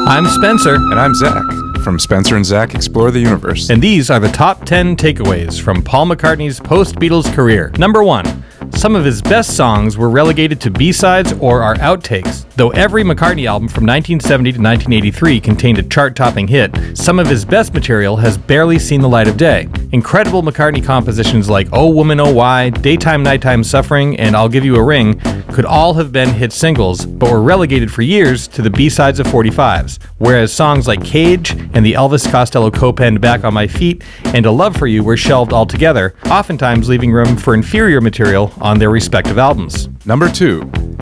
I'm Spencer. And I'm Zach, from Spencer and Zach Explore the Universe. And these are the top 10 takeaways from Paul McCartney's post-Beatles career. Number 1. Some of his best songs were relegated to B-sides or are outtakes. Though every McCartney album from 1970 to 1983 contained a chart-topping hit, some of his best material has barely seen the light of day. Incredible McCartney compositions like Oh Woman Oh Why, Daytime Nighttime Suffering, and I'll Give You a Ring could all have been hit singles, but were relegated for years to the B-sides of 45s, whereas songs like Cage and the Elvis Costello co-penned Back on My Feet and A Love for You were shelved altogether, oftentimes leaving room for inferior material on their respective albums. Number 2.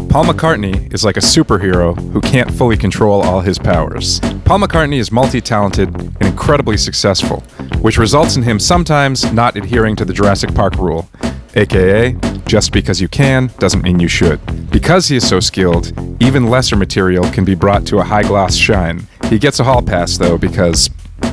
Paul McCartney is like a superhero who can't fully control all his powers. Paul McCartney is multi-talented and incredibly successful, which results in him sometimes not adhering to the Jurassic Park rule, aka, just because you can doesn't mean you should. Because he is so skilled, even lesser material can be brought to a high-gloss shine. He gets a hall pass, though, because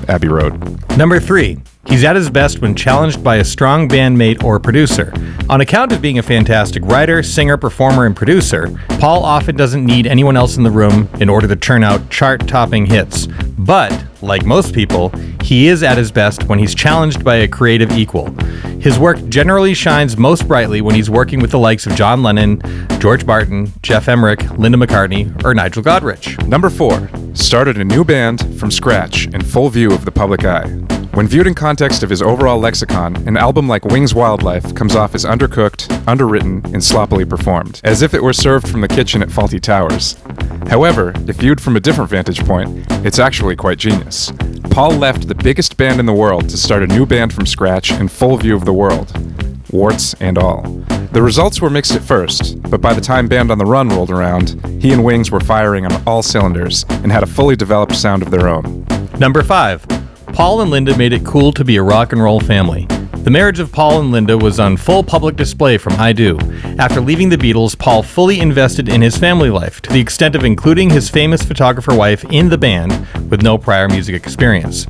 Abbey Road. Number 3. He's at his best when challenged by a strong bandmate or producer. On account of being a fantastic writer, singer, performer, and producer, Paul often doesn't need anyone else in the room in order to churn out chart-topping hits. But, like most people, he is at his best when he's challenged by a creative equal. His work generally shines most brightly when he's working with the likes of John Lennon, George Martin, Jeff Emmerich, Linda McCartney, or Nigel Godrich. Number 4. Started a new band from scratch in full view of the public eye. When viewed in context of his overall lexicon, an album like Wings Wildlife comes off as undercooked, underwritten, and sloppily performed, as if it were served from the kitchen at Fawlty Towers. However, if viewed from a different vantage point, it's actually quite genius. Paul left the biggest band in the world to start a new band from scratch in full view of the world, warts and all. The results were mixed at first, but by the time Band on the Run rolled around, he and Wings were firing on all cylinders and had a fully developed sound of their own. Number 5. Paul and Linda made it cool to be a rock and roll family. The marriage of Paul and Linda was on full public display from I Do. After leaving the Beatles, Paul fully invested in his family life, to the extent of including his famous photographer wife in the band with no prior music experience.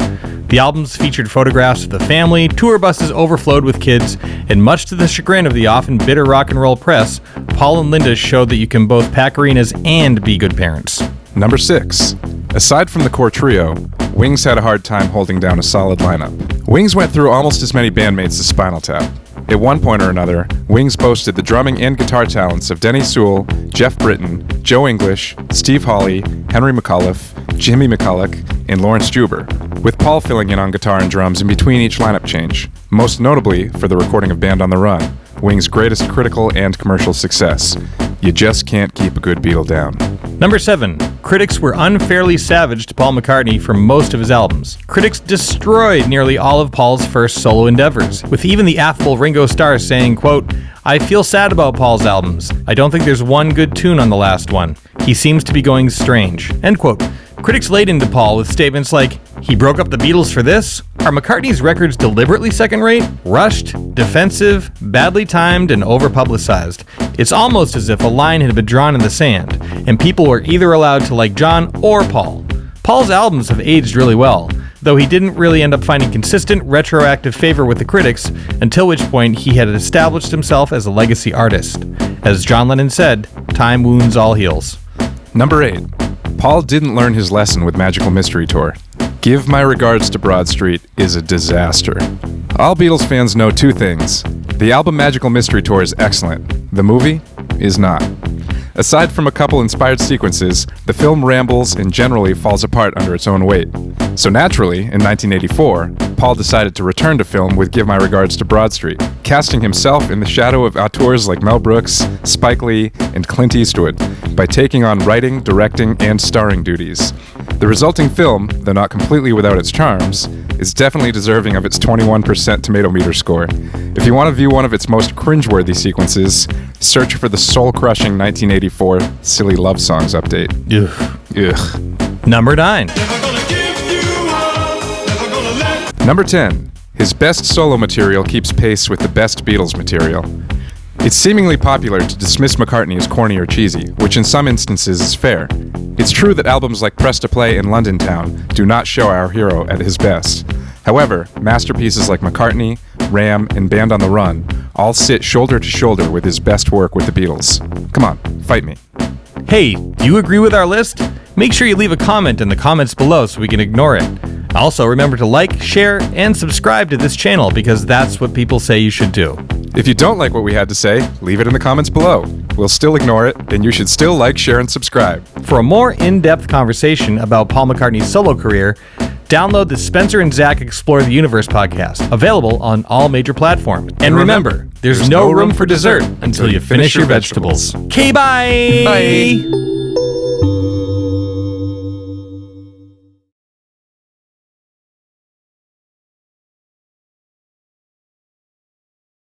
The albums featured photographs of the family, tour buses overflowed with kids, and much to the chagrin of the often bitter rock and roll press, Paul and Linda showed that you can both pack arenas and be good parents. Number 6. Aside from the core trio, Wings had a hard time holding down a solid lineup. Wings went through almost as many bandmates as Spinal Tap. At one point or another, Wings boasted the drumming and guitar talents of Denny Sewell, Jeff Britton, Joe English, Steve Hawley, Henry McAuliffe, Jimmy McCulloch, and Lawrence Juber, with Paul filling in on guitar and drums in between each lineup change, most notably for the recording of Band on the Run, Wings' greatest critical and commercial success. You just can't keep a good Beatle down. Number 7. Critics were unfairly savage to Paul McCartney for most of his albums. Critics destroyed nearly all of Paul's first solo endeavors, with even the affable Ringo Starr saying, quote, "I feel sad about Paul's albums. I don't think there's one good tune on the last one. He seems to be going strange." End quote. Critics laid into Paul with statements like, "He broke up the Beatles for this? Are McCartney's records deliberately second-rate, rushed, defensive, badly timed, and over-publicized? It's almost as if a line had been drawn in the sand, and people were either allowed to like John or Paul." Paul's albums have aged really well, though he didn't really end up finding consistent, retroactive favor with the critics, until which point he had established himself as a legacy artist. As John Lennon said, "Time wounds, all heals." Number 8. Paul didn't learn his lesson with Magical Mystery Tour. Give My Regards to Broad Street is a disaster. All Beatles fans know two things. The album Magical Mystery Tour is excellent. The movie is not. Aside from a couple inspired sequences, the film rambles and generally falls apart under its own weight. So naturally, in 1984, Paul decided to return to film with Give My Regards to Broad Street, casting himself in the shadow of auteurs like Mel Brooks, Spike Lee, and Clint Eastwood, by taking on writing, directing, and starring duties. The resulting film, though not completely without its charms, is definitely deserving of its 21% tomato meter score. If you want to view one of its most cringeworthy sequences, search for the soul-crushing 1984 Silly Love Songs update. Ugh. Number 9. Number 10. His best solo material keeps pace with the best Beatles material. It's seemingly popular to dismiss McCartney as corny or cheesy, which in some instances is fair. It's true that albums like Press to Play and London Town do not show our hero at his best. However, masterpieces like McCartney, Ram, and Band on the Run all sit shoulder to shoulder with his best work with the Beatles. Come on, fight me. Hey, do you agree with our list? Make sure you leave a comment in the comments below so we can ignore it. Also, remember to like, share, and subscribe to this channel because that's what people say you should do. If you don't like what we had to say, leave it in the comments below. We'll still ignore it, and you should still like, share, and subscribe. For a more in-depth conversation about Paul McCartney's solo career, download the Spencer and Zach Explore the Universe podcast, available on all major platforms. And remember, there's no room for dessert until you finish your vegetables. Okay, bye! Bye!